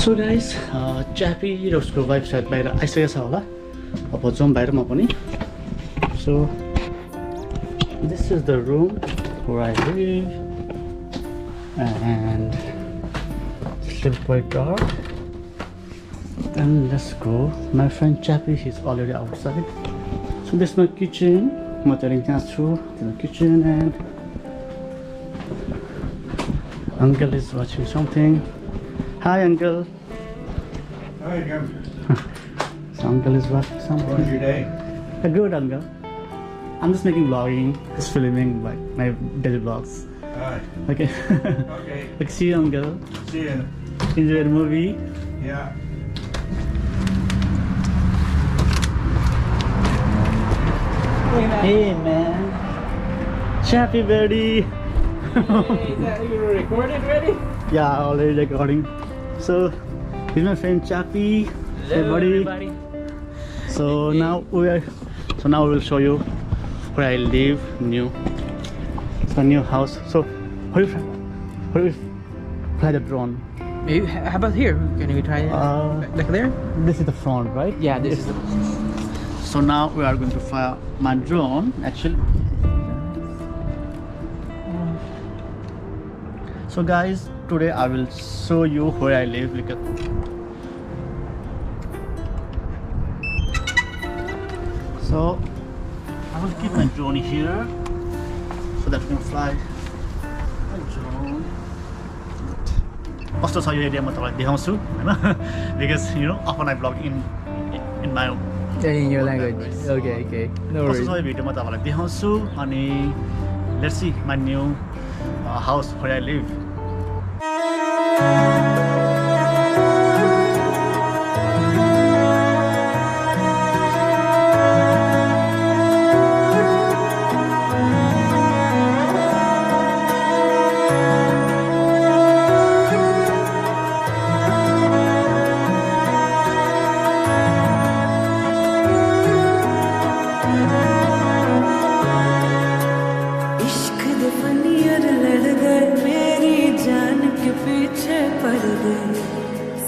So guys, Chappy र उसको wife सायद बाहिर आइसकेको छ होला. अब जाउँ बाहिर म पनि. So this is the room where I live, and it's still quite dark. Then let's go. My friend Chappy, he's already outside. So this is my kitchen. I'm telling you the kitchen, and uncle is watching something. Hi uncle. Hi, Jim. So uncle is watching something. How was your day? Good uncle. I'm just making vlogging, just filming like my daily vlogs. Hi. Okay. Okay. Like, see you uncle. See you. Enjoy the movie. Yeah. Hey man. Chappy buddy. Hey, you recorded already? Yeah, already recording. So this is my friend Chappy. Hey buddy. Everybody. So now we will show you where I live. It's a new house. So where you fly the drone? Maybe, how about here? Can we try it? Back there? This is the front, right? Yeah, this is the... So now we are going to fire my drone actually. So guys, today I will show you where I live. Look at. So I will keep my drone here so that we can fly my drone. कस्तो छ यो area म तपाईलाई देखाउँछु हैन because you know often I vlog in my In your language. Okay. No कस्तो worries. छ यो video म तपाईलाई देखाउँछु अनि let's see my new house where I live.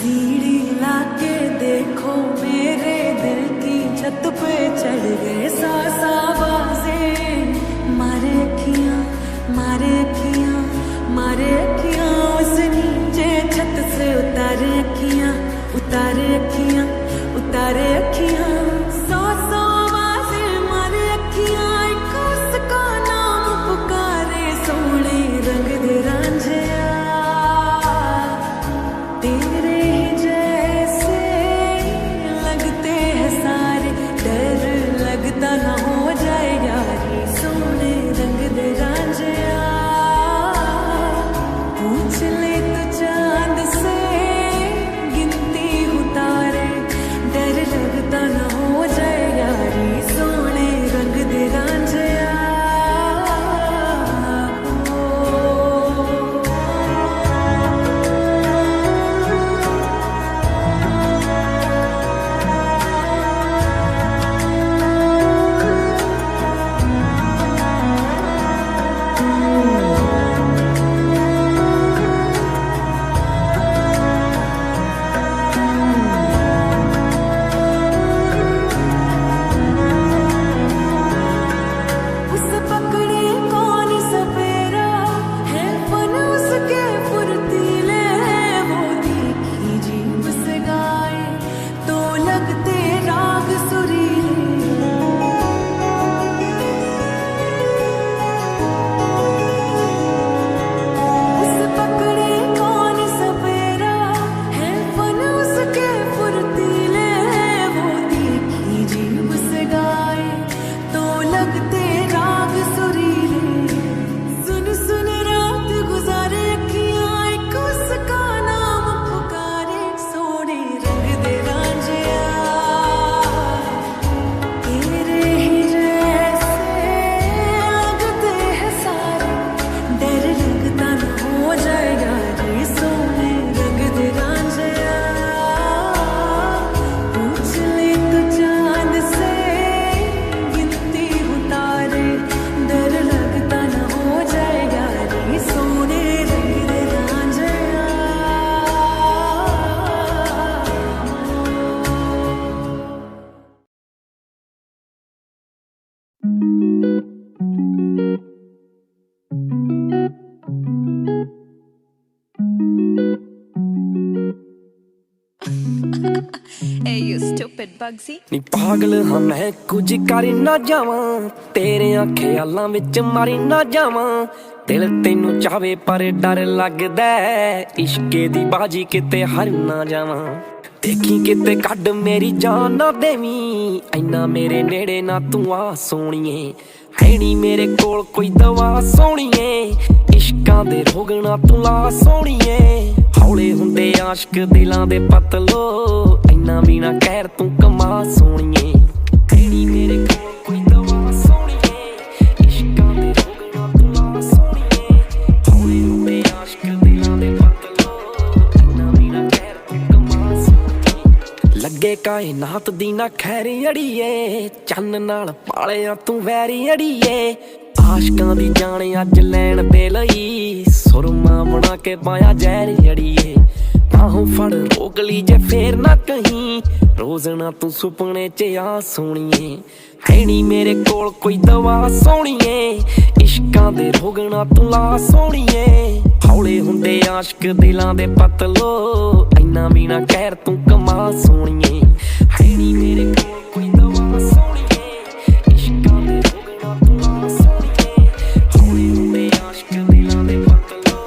सीढ़ी लाके देखो मेरे दिल की छत पे चढ़ गए सासा बाजे मारे अखियां मारे अखियां मारे अखियां उस नीचे छत से उतारे अखियां उतारे अखियां उतारे अखियां सासा बाजे मारे अखियां एक उसका नाम पुकारे सोने रंग दे रांझिया तेरे ही जैसे लगते हैं सारे डर लगता ना हो जाए यारी सोने रंग दे रांझिया पूछ ले तो चांद से गिनती उतारे डर लगता ना हो Stupid Bugsy. ਨੀ ਪਾਗਲ ਹਾਂ ਮੈਂ ਕੁਝ ਕਰ ਨਾ ਜਾਵਾਂ ਤੇਰਿਆਂ ਖਿਆਲਾਂ ਵਿੱਚ ਮਰ ਨਾ ਜਾਵਾਂ ਦਿਲ ਤੈਨੂੰ ਚਾਵੇ ਪਰ ਡਰ ਲੱਗਦਾ ਇਸ਼ਕੇ ਦੀ ਬਾਜੀ ਕਿਤੇ ਹਾਰ ਨਾ ਜਾਵਾਂ ਦੇਖੀ ਕਿਤੇ ਕੱਢ ਮੇਰੀ ਜਾਨ ਨਾ ਦੇਵੀਂ ਇੰਨਾ ਮੇਰੇ ਨੇੜੇ ਨਾ ਤੂੰ ਆ ਸੋਣੀਏ ਹੈ ਨੀ ਮੇਰੇ ਕੋਲ ਕੋਈ ਦਵਾ ਸੋਣੀਏ ਇਸ਼ਕਾਂ ਦੇ ਰੋਗ ਨਾ ਤੂੰ ਲਾ ਸੋਣੀਏ ਹੌਲੇ ਹੁੰਦੇ ਆਸ਼ਕ ਦਿਲਾਂ ਦੇ ਪਤਲੋ ਇੰਨਾ ਵੀ ਨਾ ਕਹਿਰ ਤੂੰ ਕਮਾ ਸੋਣੀਏ ਹੈ ਨੀ ਮੇਰੇ ਕੋਲ ਕੋਈ ਦਵਾ ਸੋਣੀਏ ਇਸ਼ਕਾਂ ਦੇ ਰੋਗ ਨਾ ਤੂੰ ਲਾ ਸੋਣੀਏ ਹੌਲੇ ਹੁੰਦੇ ਆਸ਼ਕ ਦਿਲਾਂ ਦੇ ਪਤਲੋ ਇੰਨਾ ਵੀ ਨਾ ਕਹਿਰ ਤੂੰ ਕਮਾ ਸੋਣੀਏ ਲੱਗੇ ਕਾਇਨਾਤ ਦੀ ਨਾ ਖੈਰ ਅੜੀਏ ਚੰਨ ਨਾਲ ਪਾਲਿਆ ਤੂੰ ਵੈਰੀ ਅੜੀਏ ਆਸ਼ਕਾਂ ਦੀ ਜਾਣ ਅੱਜ ਲੈਣ ਦੇ ਲਈ ਸੁਰਮਾ ਬਣਾ ਕੇ ਪਾਇਆ ਜ਼ਹਿਰ ਅੜੀਏ ਬਾਹੋਂ ਫੜ ਰੋਕ ਲਈ ਜੇ ਫੇਰ ਨਾ ਕਹੀਂ ਰੋਜ਼ ਨਾ ਤੂੰ ਸੁਪਨੇ 'ਚ ਆ ਸੋਣੀਏ ਹੈ ਨੀ ਮੇਰੇ ਕੋਲ ਕੋਈ ਦਵਾ ਸੋਣੀਏ ਇਸ਼ਕਾਂ ਦੇ ਰੋਗ ਨਾ ਤੂੰ ਲਾ ਸੋਣੀਏ ਹੌਲੇ ਹੁੰਦੇ ਆਸ਼ਕ ਦਿਲਾਂ ਦੇ ਪਤਲੋ ਇੰਨਾ ਵੀ ਨਾ ਕਹਿਰ ਤੂੰ ਕਮਾ ਸੋਣੀਏ ਹੈ ਨੀ ਮੇਰੇ ਕੋਲ ਕੋਈ ਦਵਾ ਸੋਣੀਏ ਇਸ਼ਕਾਂ ਦੇ ਰੋਗ ਨਾ ਤੂੰ ਲਾ ਸੋਣੀਏ ਹੌਲੇ ਹੁੰਦੇ ਆਸ਼ਕ ਦਿਲਾਂ ਦੇ ਪਤਲੋ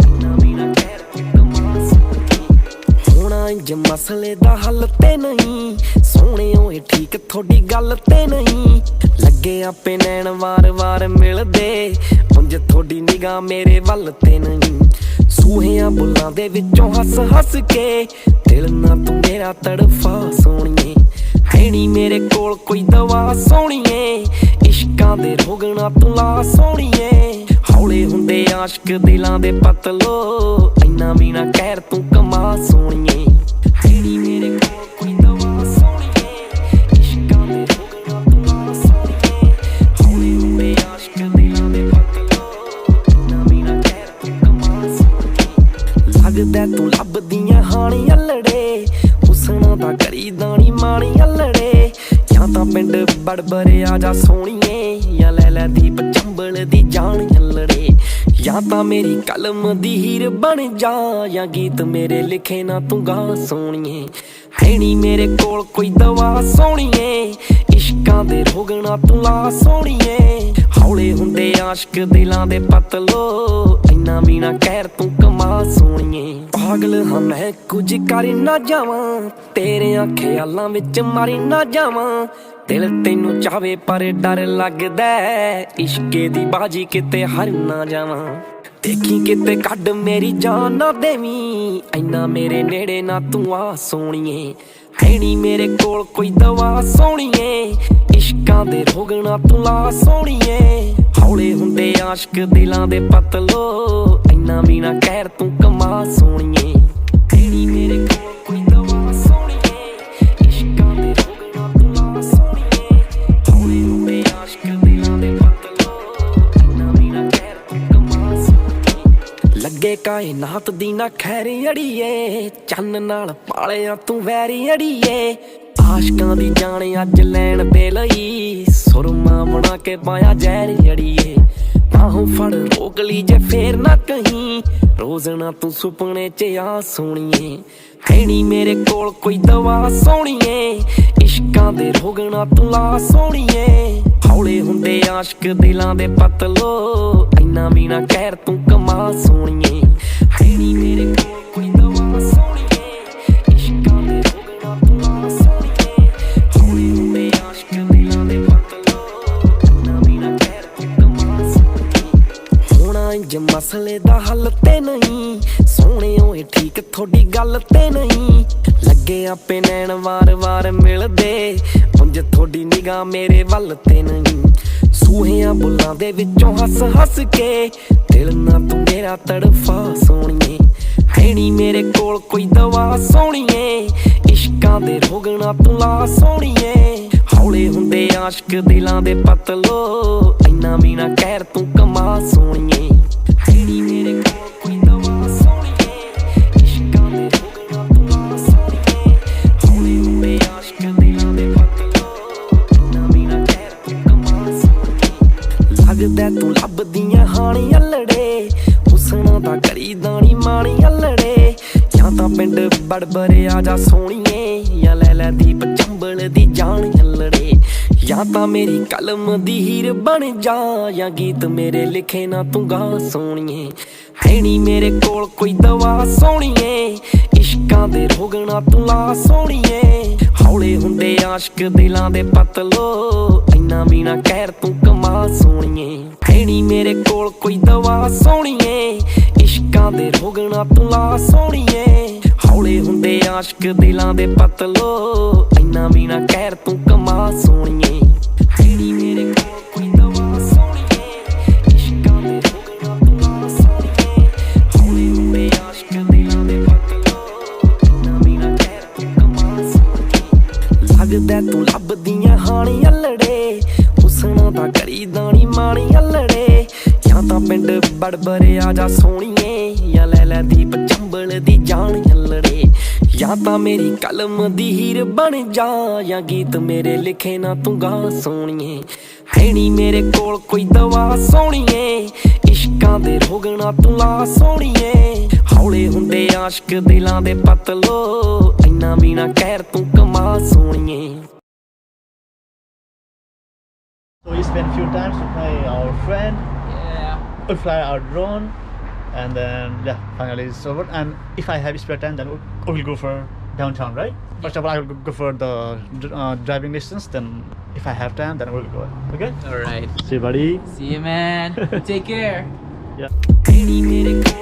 ਇੰਨਾ ਵੀ ਨਾ ਕਹਿਰ ਤੂੰ ਕਮਾ ਸੋਣੀਏ ਹੋਣਾ ਇੰਜ ਮਸਲੇ ਦਾ ਹੱਲ ਤੇ ਨਹੀਂ ਸੋਹਣੇ ਓਏ ਠੀਕ ਥੋੜੀ ਗੱਲ ਤੇ ਨਹੀਂ ਲੱਗੇ ਆਪੇ ਨੈਣ ਵਾਰ-ਵਾਰ ਮਿਲਦੇ ਉਂਝ ਥੋੜੀ ਨਿਗਾਹ ਮੇਰੇ ਵੱਲ ਤੇ ਨਹੀਂ ਸੂਹਿਆਂ ਬੁੱਲਾਂ ਦੇ ਵਿੱਚੋਂ ਹੱਸ-ਹੱਸ ਕੇ ਦਿਲ ਨਾ ਤੂੰ ਮੇਰਾ ਤੜਫਾ ਸੋਣੀਏ ਹੈ ਨੀ ਮੇਰੇ ਕੋਲ ਕੋਈ ਦਵਾ ਸੋਣੀਏ ਇਸ਼ਕਾਂ ਦੇ ਰੋਗ ਨਾ ਤੂੰ ਲਾ ਸੋਣੀਏ ਹੌਲੇ ਹੁੰਦੇ ਆਸ਼ਕ ਦਿਲਾਂ ਦੇ ਪਤਲੋ ਇੰਨਾ ਵੀ ਨਾ ਕਹਿਰ ਤੂੰ ਕਮਾ ਸੋਣੀਏ ਹੈ ਨੀ ਮੇਰੇ ਕੋਲ ਕੋਈ ਦਵਾ ਸੋਣੀਏ ਇਸ਼ਕਾਂ ਦੇ ਰੋਗ ਨਾ ਤੂੰ ਲਾ ਸੋਣੀਏ ਹੌਲੇ ਹੁੰਦੇ ਆਸ਼ਕ ਦਿਲਾਂ ਦੇ ਪਤਲੋ ਇੰਨਾ ਵੀ ਨਾ ਕਹਿਰ ਤੂੰ ਕਮਾ ਸੋਣੀਏ ਲੱਗਦਾ ਤੂੰ ਲੱਭਦੀਆਂ ਹਾਣੀ ਅਲੜੇ ਹੁਸਨਾ ਦਾ ਕਰੀ ਦਾਣੀ ਮਾਣੀ ਅਲੜੇ ਜਾਂ ਤਾਂ ਪਿੰਡ ਬੜਬਰੇ ਆ ਜਾ ਸੋਣੀਏ ਜਾਂ ਲੈ ਲੈ ਦੀਪ ਚੰਬਲ ਦੀ ਜਾਣ ਅਲੜੇ ਜਾਂ ਤਾਂ ਮੇਰੀ ਕਲਮ ਦੀ ਹੀਰ ਬਣ ਜਾ ਜਾਂ ਗੀਤ ਮੇਰੇ ਲਿਖੇ ਨਾ ਤੂੰ ਗਾ ਸੋਣੀਏ ਹੈ ਨੀ ਮੇਰੇ ਕੋਲ ਕੋਈ ਦਵਾ ਸੋਣੀਏ ਇਸ਼ਕਾਂ ਦੇ ਰੋਗ ਨਾ ਤੂੰ ਲਾ ਸੋਣੀਏ ਹੌਲੇ ਹੁੰਦੇ ਆਸ਼ਕ ਦਿਲਾਂ ਦੇ ਪਤਲੋ ਇੰਨਾ ਵੀ ਨਾ ਕਹਿਰ ਤੂੰ ਕਮਾ ਸੋਣੀਏ ਪਾਗਲ ਹਾਂ ਮੈਂ ਕੁਝ ਕਰ ਨਾ ਜਾਵਾਂ ਤੇਰਿਆਂ ਖਿਆਲਾਂ ਵਿੱਚ ਮਰ ਨਾ ਜਾਵਾਂ ਦਿਲ ਤੈਨੂੰ ਚਾਵੇ ਪਰ ਡਰ ਲੱਗਦਾ ਇਸ਼ਕੇ ਦੀ ਬਾਜੀ ਕਿਤੇ ਹਾਰ ਨਾ ਜਾਵਾਂ ਦੇਖੀ ਕਿਤੇ ਕੱਢ ਮੇਰੀ ਜਾਨ ਨਾ ਦੇਵੀਂ ਇੰਨਾ ਮੇਰੇ ਨੇੜੇ ਨਾ ਤੂੰ ਆ ਸੋਣੀਏ ਹੈ ਨੀ ਮੇਰੇ ਕੋਲ ਕੋਈ ਦਵਾ ਸੋਣੀਏ ਇਸ਼ਕਾਂ ਦੇ ਰੋਗ ਨਾ ਤੂੰ ਲਾ ਸੋਣੀਏ ਹੌਲੇ ਹੁੰਦੇ ਆਸ਼ਕ ਦਿਲਾਂ ਦੇ ਪਤਲੋ ਇੰਨਾ ਵੀ ਨਾ ਕਹਿਰ ਤੂੰ ਕਮਾ ਸੋਣੀਏ ਹੈ ਨੀ ਮੇਰੇ ਕੋਲ ਕੋਈ ਦਵਾ ਸੋਣੀਏ ਇਸ਼ਕਾਂ ਦੇ ਰੋਗ ਨਾ ਤੂੰ ਲਾ ਸੋਣੀਏ ਹੌਲੇ ਹੁੰਦੇ ਆਸ਼ਕ ਦਿਲਾਂ ਦੇ ਪਤਲੋ ਇੰਨਾ ਵੀ ਨਾ ਕਹਿਰ ਤੂੰ ਕਮਾ ਸੋਣੀਏ ਲੱਗੇ ਕਾਇਨਾਤ ਦੀ ਨਾ ਖੈਰ ਅੜੀਏ ਚੰਨ ਨਾਲ ਪਾਲਿਆ ਤੂੰ ਵੈਰੀ ਅੜੀਏ ਆਸ਼ਕਾਂ ਦੀ ਜਾਣ ਅੱਜ ਲੈਣ ਦੇ ਲਈ ਸੁਰਮਾ ਬਣਾ ਕੇ ਪਾਇਆ ਜ਼ਹਿਰ ਅੜੀਏ ਬਾਹੋਂ ਫੜ ਰੋਕ ਲਈ ਜੇ ਫੇਰ ਨਾ ਕਹੀਂ ਰੋਜ਼ ਨਾ ਤੂੰ ਸੁਪਨੇ 'ਚ ਆ ਸੋਣੀਏ ਹੈ ਨੀ ਮੇਰੇ ਕੋਲ ਕੋਈ ਦਵਾ ਸੋਣੀਏ ਇਸ਼ਕਾਂ ਦੇ ਰੋਗ ਨਾ ਤੂੰ ਲਾ ਸੋਣੀਏ ਹੌਲੇ ਹੁੰਦੇ ਆਸ਼ਕ ਦਿਲਾਂ ਦੇ ਪਤਲੋ ਇੰਨਾ ਵੀ ਨਾ ਕਹਿਰ ਤੂੰ ਕਮਾ ਸੋਣੀਏ ਹੈ ਨੀ ਮੇਰੇ ਕੋਲ ਕੋਈ ਦਵਾ ਸੋਣੀਏ ਇਸ਼ਕਾਂ ਦੇ ਰੋਗ ਨਾ ਤੂੰ ਲਾ ਸੋਣੀਏ ਹੌਲੇ ਹੁੰਦੇ ਆਸ਼ਕ ਦਿਲਾਂ ਦੇ ਪਤਲੋ ਇੰਨਾ ਵੀ ਨਾ ਕਹਿਰ ਤੂੰ ਕਮਾ ਸੋਣੀਏ ਹੋਣਾ ਇੰਜ ਮਸਲੇ ਦਾ ਹੱਲ ਤੇ ਨਹੀਂ ਸੋਹਣੇ ਓਏ ਠੀਕ ਥੋੜੀ ਗੱਲ ਤੇ ਨਹੀਂ ਲੱਗੇ ਆਪੇ ਨੈਣ ਵਾਰ-ਵਾਰ ਮਿਲਦੇ ਉਂਝ ਥੋੜੀ ਨਿਗਾਹ ਮੇਰੇ ਵੱਲ ਤੇ ਨਹੀਂ ਸੂਹਿਆਂ ਬੁੱਲਾਂ ਦੇ ਵਿੱਚੋਂ ਹੱਸ-ਹੱਸ ਕੇ ਦਿਲ ਨਾ ਤੂੰ ਮੇਰਾ ਤੜਫਾ ਸੋਣੀਏ ਹੈ ਨੀ ਮੇਰੇ ਕੋਲ ਕੋਈ ਦਵਾ ਸੋਣੀਏ ਇਸ਼ਕਾਂ ਦੇ ਰੋਗ ਨਾ ਤੂੰ ਲਾ ਸੋਣੀਏ ਹੌਲੇ ਹੁੰਦੇ ਆਸ਼ਕ ਦਿਲਾਂ ਦੇ ਪਤਲੋ ਇੰਨਾ ਵੀ ਨਾ ਕਹਿਰ ਤੂੰ ਕਮਾ ਸੋਣੀਏ ਹੈ ਨੀ ਮੇਰੇ ਕੋਲ ਕੋਈ ਦਵਾ ਸੋਣੀਏ ਇਸ਼ਕਾਂ ਦੇ ਰੋਗ ਨਾ ਤੂੰ ਲਾ ਸੋਣੀਏ ਹੌਲੇ ਹੁੰਦੇ ਆਸ਼ਕ ਦਿਲਾਂ ਦੇ ਪਤਲੋ ਇੰਨਾ ਵੀ ਨਾ ਕਹਿਰ ਤੂੰ ਕਮਾ ਸੋਣੀਏ ਲੱਗਦਾ ਤੂੰ ਲੱਭਦੀਆਂ ਹਾਣੀ ਅਲੜੇ ਹੁਸਨਾ ਦਾ ਕਰੀ ਦਾਣੀ ਮਾਣੀ ਅਲੜੇ ਜਾਂ ਤਾਂ ਪਿੰਡ ਬੜਬਰੇ ਆ ਜਾ ਸੋਣੀਏ ਜਾਂ ਲੈ ਲੈ ਦੀਪ ਚੰਬਲ ਦੀ ਜਾਣ ਲੜੇ ਜਾਂ ਤਾਂ ਮੇਰੀ ਕਲਮ ਦੀ ਹੀਰ ਬਣ ਜਾਂ ਗੀਤ ਮੇਰੇ ਲਿਖੇ ਨਾ ਤੂੰ ਗਾ ਸੋਹਣੀਏ ਹੈ ਨੀ ਮੇਰੇ ਕੋਲ ਕੋਈ ਦਵਾ ਸੋਹਣੀਏ ਇਸ਼ਕਾਂ ਦੇ ਰੋਗ ਨਾ ਤੂੰ ਲਾ ਸੋਹਣੀਏ ਹੌਲੇ ਹੁੰਦੇ ਆਸ਼ਕ ਦਿਲਾਂ ਦੇ ਪਤਲੋ ਇੰਨਾ ਵੀ ਨਾ ਕਹਿਰ ਤੂੰ ਕਮਾ ਸੋਹਣੀਏ ਹੈ ਨੀ ਮੇਰੇ ਕੋਲ ਕੋਈ ਦਵਾ ਸੋਹਣੀਏ ਇਸ਼ਕਾਂ ਦੇ ਰੋਗ ਨਾ ਤੂੰ ਲਾ ਸੋਹਣੀਏ ਹੌਲੇ ਹੁੰਦੇ ਆਸ਼ਕ ਦਿਲਾਂ ਦੇ ਪਤਲੋ ਇੰਨਾ ਵੀ ਨਾ ਕਹਿਰ ਤੂੰ ਕਮਾ ਸੋਹਣੀਏ ਹੈ ਨੀ ਮੇਰੇ ਕੋਲ ਕੋਈ ਦਵਾ ਸੋਹਣੀਏ ਇਸ਼ਕਾਂ ਦੇ ਰੋਗ ਨਾ ਤੂੰ ਲਾ ਸੋਹਣੀਏ ਹੌਲੇ ਹੁੰਦੇ ਆਸ਼ਕ ਦਿਲਾਂ ਦੇ ਪਤਲੋ ਇੰਨਾ ਵੀ ਨਾ ਕਹਿਰ ਤੂੰ ਕਮਾ ਸੋਹਣੀਏ ਲੱਗਦਾ ਤੂੰ ਲੱਭਦੀਆਂ ਹਾਣੀ ਅਲੜੇ ਹੁਸਨਾ ਦਾ ਕਰੀ ਦਾਣੀ ਮਾਣੀ ਅਲੜੇ ਜਾਂ ਤਾਂ ਪਿੰਡ ਬੜਬਰੇ ਆ ਜਾ ਸੋਹਣੀਏ ਜਾਂ ਲੈ ਲੈ ਦੀਪ ਚੰਬਲ ਦੀ ਜਾਣ ਅਲੜੇ ਜਾਂ ਤਾਂ ਮੇਰੀ ਕਲਮ ਦੀ ਹੀਰ ਬਣ ਜਾਂ ਗੀਤ ਮੇਰੇ ਲਿਖੇ ਨਾ ਤੂੰ ਗਾ ਸੋਹਣੀਏ ਹੈ ਨੀ ਮੇਰੇ ਕੋਲ ਕੋਈ ਦਵਾ ਸੋਹਣੀਏ ਇਸ਼ਕਾਂ ਦੇ ਰੋਗ ਨਾ ਤੂੰ ਲਾ ਸੋਹਣੀਏ ਹੌਲੇ ਹੁੰਦੇ ਆਸ਼ਕ ਦਿਲਾਂ ਦੇ ਪਤਲੋ ਇੰਨਾ ਵੀ ਨਾ ਕਹਿਰ ਤੂੰ ਕਮਾ ਸੋਹਣੀਏ So we spent a few times to fly our friend, Yeah. we fly our drone, and then yeah, finally it's over. And if I have spare time, then we'll go for downtown, right? First of all, I will go for the driving distance. Then if I have time, then we'll go. Okay? All right. See you, buddy. See you, man. Take care. Yeah. ਹੈ ਨੀ ਮੇਰੇ ਕੋਲ